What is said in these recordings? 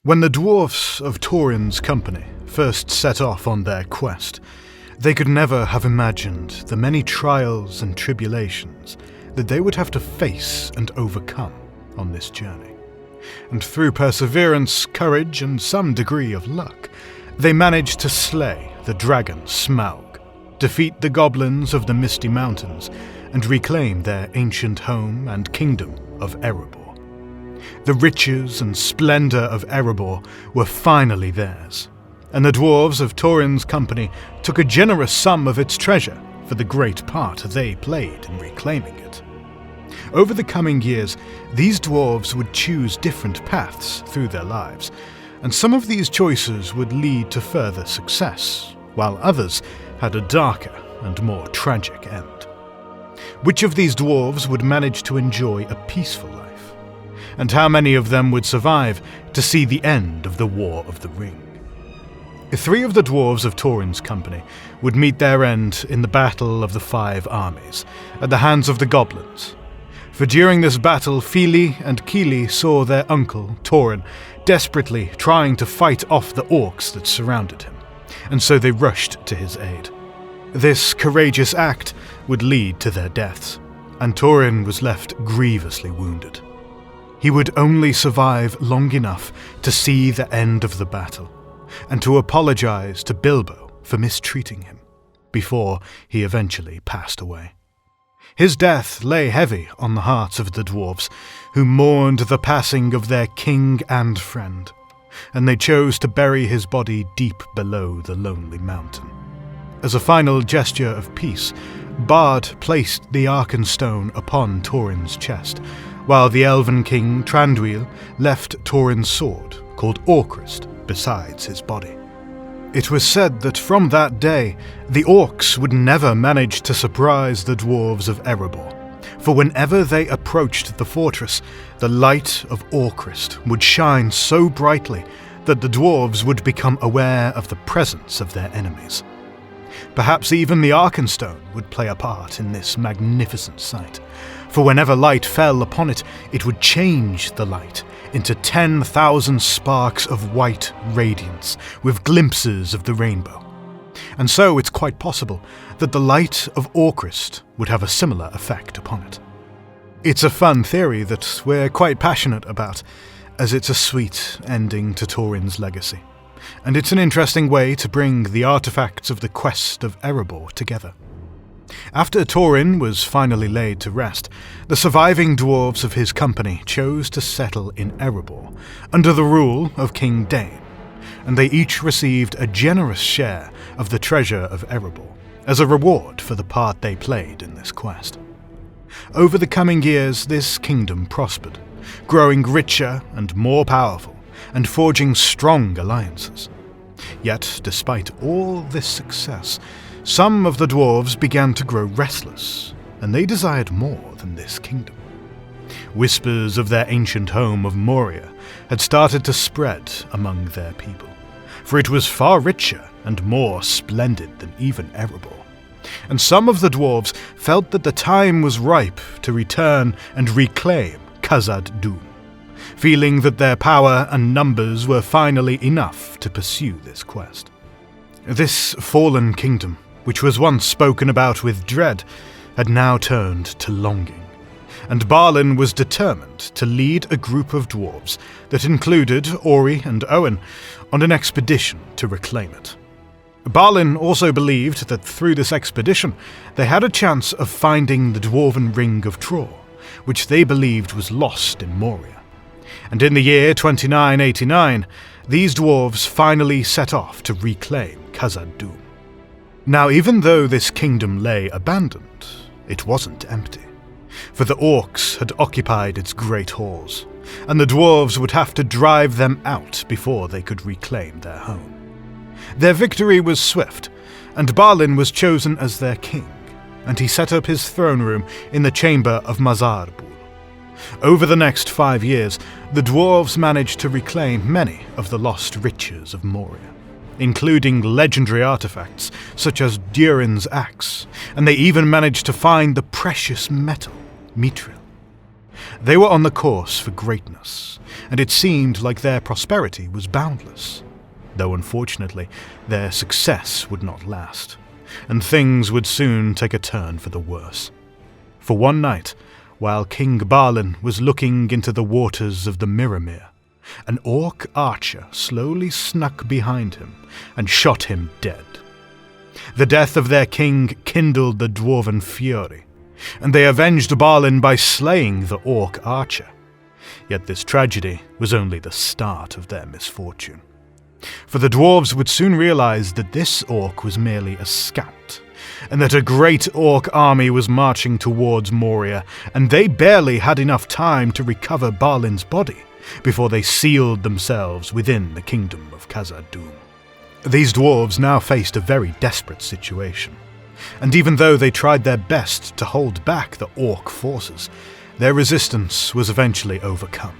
When the Dwarves of Thorin's company first set off on their quest, they could never have imagined the many trials and tribulations that they would have to face and overcome on this journey. And through perseverance, courage, and some degree of luck, they managed to slay the dragon Smaug, defeat the goblins of the Misty Mountains, and reclaim their ancient home and kingdom of Erebor. The riches and splendour of Erebor were finally theirs, and the Dwarves of Thorin's company took a generous sum of its treasure for the great part they played in reclaiming it. Over the coming years, these dwarves would choose different paths through their lives, and some of these choices would lead to further success, while others had a darker and more tragic end. Which of these dwarves would manage to enjoy a peaceful life? And how many of them would survive to see the end of the War of the Ring? 3 of the Dwarves of Thorin's company would meet their end in the Battle of the 5 Armies, at the hands of the goblins. For during this battle, Fili and Kili saw their uncle, Thorin, desperately trying to fight off the orcs that surrounded him, and so they rushed to his aid. This courageous act would lead to their deaths, and Thorin was left grievously wounded. He would only survive long enough to see the end of the battle, and to apologize to Bilbo for mistreating him, before he eventually passed away. His death lay heavy on the hearts of the dwarves, who mourned the passing of their king and friend, and they chose to bury his body deep below the lonely mountain. As a final gesture of peace, Bard placed the Arkenstone upon Thorin's chest, while the Elven King Tranduil left Thorin's sword, called Orcrist, besides his body. It was said that from that day, the orcs would never manage to surprise the dwarves of Erebor, for whenever they approached the fortress, the light of Orcrist would shine so brightly that the dwarves would become aware of the presence of their enemies. Perhaps even the Arkenstone would play a part in this magnificent sight, for whenever light fell upon it, it would change the light into 10,000 sparks of white radiance, with glimpses of the rainbow. And so it's quite possible that the light of Orcrist would have a similar effect upon it. It's a fun theory that we're quite passionate about, as it's a sweet ending to Thorin's legacy, and it's an interesting way to bring the artifacts of the quest of Erebor together. After Thorin was finally laid to rest, the surviving dwarves of his company chose to settle in Erebor, under the rule of King Dain, and they each received a generous share of the treasure of Erebor, as a reward for the part they played in this quest. Over the coming years, this kingdom prospered, growing richer and more powerful, and forging strong alliances. Yet, despite all this success, some of the dwarves began to grow restless, and they desired more than this kingdom. Whispers of their ancient home of Moria had started to spread among their people, for it was far richer and more splendid than even Erebor. And some of the dwarves felt that the time was ripe to return and reclaim Khazad-dûm, feeling that their power and numbers were finally enough to pursue this quest. This fallen kingdom, which was once spoken about with dread, had now turned to longing, and Balin was determined to lead a group of dwarves that included Ori and Owen on an expedition to reclaim it. Balin also believed that through this expedition they had a chance of finding the Dwarven Ring of Tror, which they believed was lost in Moria. And in the year 2989, these dwarves finally set off to reclaim Khazad-dûm. Now, even though this kingdom lay abandoned, it wasn't empty, for the orcs had occupied its great halls, and the dwarves would have to drive them out before they could reclaim their home. Their victory was swift, and Balin was chosen as their king, and he set up his throne room in the chamber of Mazarbul. Over the next 5 years, the dwarves managed to reclaim many of the lost riches of Moria, including legendary artifacts such as Durin's axe, and they even managed to find the precious metal, mithril. They were on the course for greatness, and it seemed like their prosperity was boundless. Though unfortunately, their success would not last, and things would soon take a turn for the worse. For one night, while King Balin was looking into the waters of the Mirrormere, an orc archer slowly snuck behind him and shot him dead. The death of their king kindled the dwarven fury, and they avenged Balin by slaying the orc archer. Yet this tragedy was only the start of their misfortune. For the dwarves would soon realize that this orc was merely a scout, and that a great orc army was marching towards Moria, and they barely had enough time to recover Balin's body before they sealed themselves within the kingdom of Khazad-dûm. These dwarves now faced a very desperate situation, and even though they tried their best to hold back the orc forces, their resistance was eventually overcome,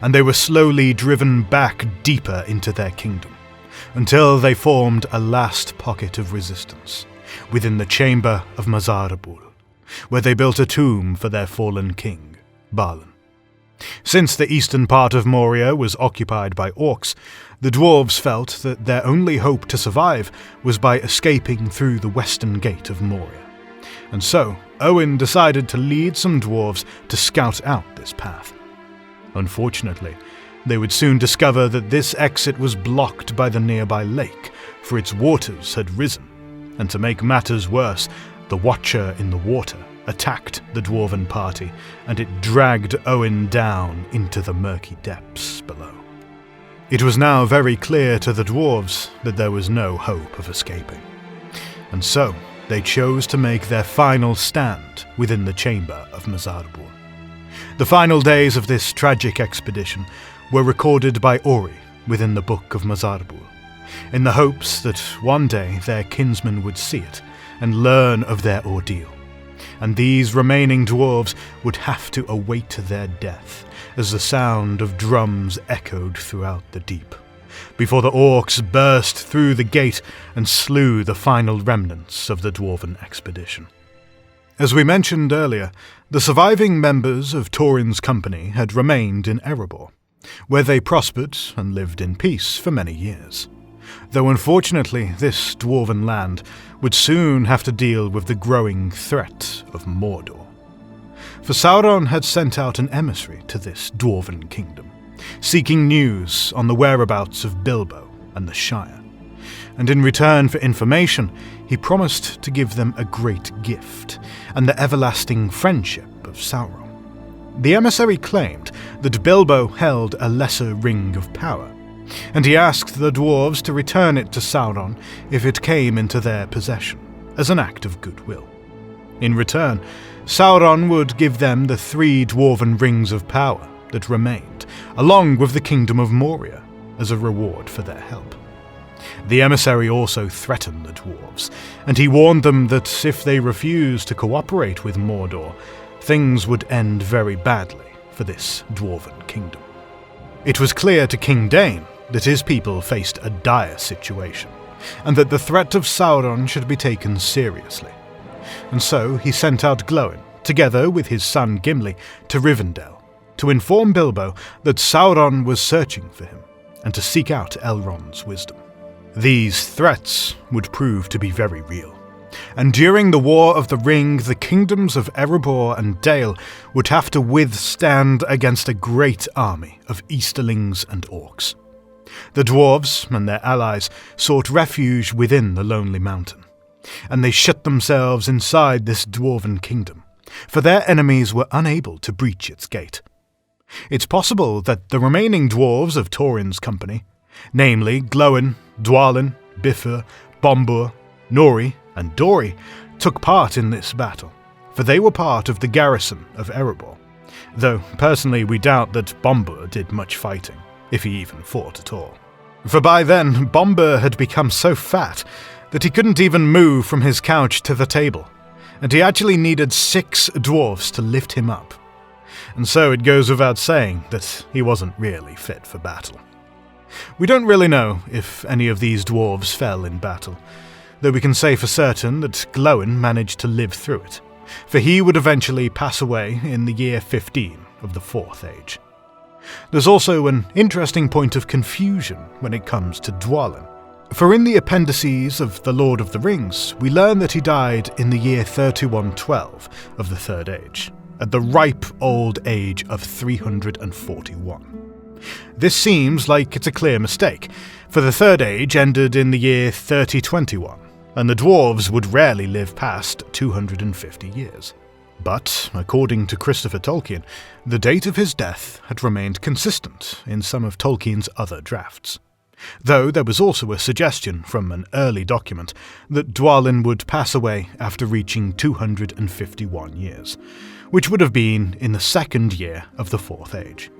and they were slowly driven back deeper into their kingdom, until they formed a last pocket of resistance within the chamber of Mazarbul, where they built a tomb for their fallen king, Balin. Since the eastern part of Moria was occupied by orcs, the dwarves felt that their only hope to survive was by escaping through the western gate of Moria. And so, Owen decided to lead some dwarves to scout out this path. Unfortunately, they would soon discover that this exit was blocked by the nearby lake, for its waters had risen, and to make matters worse, the Watcher in the water attacked the dwarven party, and it dragged Owen down into the murky depths below. It was now very clear to the dwarves that there was no hope of escaping, and so they chose to make their final stand within the chamber of Mazarbul. The final days of this tragic expedition were recorded by Ori within the Book of Mazarbul, in the hopes that one day their kinsmen would see it and learn of their ordeal, and these remaining dwarves would have to await their death as the sound of drums echoed throughout the deep, before the orcs burst through the gate and slew the final remnants of the dwarven expedition. As we mentioned earlier, the surviving members of Thorin's company had remained in Erebor, where they prospered and lived in peace for many years. Though unfortunately this dwarven land would soon have to deal with the growing threat of Mordor. For Sauron had sent out an emissary to this dwarven kingdom, seeking news on the whereabouts of Bilbo and the Shire, and in return for information he promised to give them a great gift and the everlasting friendship of Sauron. The emissary claimed that Bilbo held a lesser ring of power, and he asked the dwarves to return it to Sauron if it came into their possession, as an act of goodwill. In return, Sauron would give them the 3 dwarven rings of power that remained, along with the kingdom of Moria, as a reward for their help. The emissary also threatened the dwarves, and he warned them that if they refused to cooperate with Mordor, things would end very badly for this dwarven kingdom. It was clear to King Dain that his people faced a dire situation, and that the threat of Sauron should be taken seriously. And so he sent out Glóin, together with his son Gimli, to Rivendell, to inform Bilbo that Sauron was searching for him, and to seek out Elrond's wisdom. These threats would prove to be very real, and during the War of the Ring, the kingdoms of Erebor and Dale would have to withstand against a great army of Easterlings and Orcs. The dwarves and their allies sought refuge within the Lonely Mountain, and they shut themselves inside this dwarven kingdom, for their enemies were unable to breach its gate. It's possible that the remaining dwarves of Thorin's company, namely Glóin, Dwalin, Bifur, Bombur, Nori, and Dori, took part in this battle, for they were part of the garrison of Erebor, though personally we doubt that Bombur did much fighting, if he even fought at all. For by then, Bombur had become so fat that he couldn't even move from his couch to the table, and he actually needed 6 dwarfs to lift him up. And so it goes without saying that he wasn't really fit for battle. We don't really know if any of these dwarves fell in battle, though we can say for certain that Glóin managed to live through it, for he would eventually pass away in the year 15 of the Fourth Age. There's also an interesting point of confusion when it comes to Dwalin, for in the appendices of The Lord of the Rings, we learn that he died in the year 3112 of the Third Age, at the ripe old age of 341. This seems like it's a clear mistake, for the Third Age ended in the year 3021, and the dwarves would rarely live past 250 years. But, according to Christopher Tolkien, the date of his death had remained consistent in some of Tolkien's other drafts. Though there was also a suggestion from an early document that Dwalin would pass away after reaching 251 years, which would have been in the second year of the Fourth Age.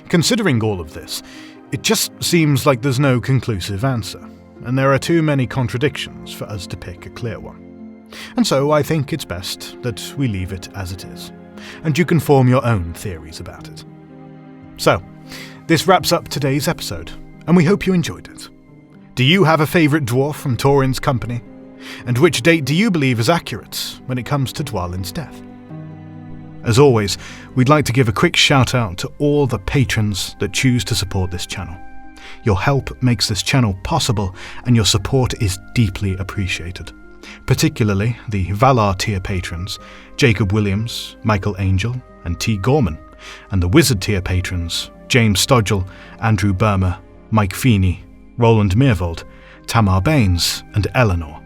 Considering all of this, it just seems like there's no conclusive answer, and there are too many contradictions for us to pick a clear one. And so I think it's best that we leave it as it is, and you can form your own theories about it. So, this wraps up today's episode, and we hope you enjoyed it. Do you have a favourite dwarf from Thorin's company? And which date do you believe is accurate when it comes to Dwalin's death? As always, we'd like to give a quick shout out to all the patrons that choose to support this channel. Your help makes this channel possible, and your support is deeply appreciated. Particularly the Valar-Tier Patrons, Jacob Williams, Michael Angel, and T-Gorman, and the Wizard-Tier Patrons, James Stodgell, Andrew Burma, Mike Feeney, Roland Myrvold, Tamar Baines, and Eleanor.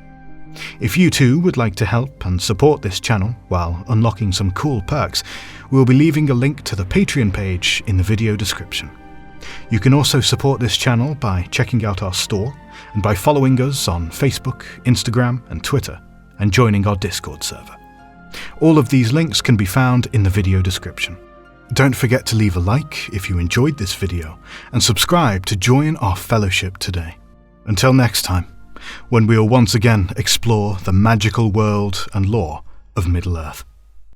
If you too would like to help and support this channel while unlocking some cool perks, we'll be leaving a link to the Patreon page in the video description. You can also support this channel by checking out our store and by following us on Facebook, Instagram, and Twitter, and joining our Discord server. All of these links can be found in the video description. Don't forget to leave a like if you enjoyed this video, and subscribe to join our fellowship today. Until next time, when we'll once again explore the magical world and lore of Middle-earth.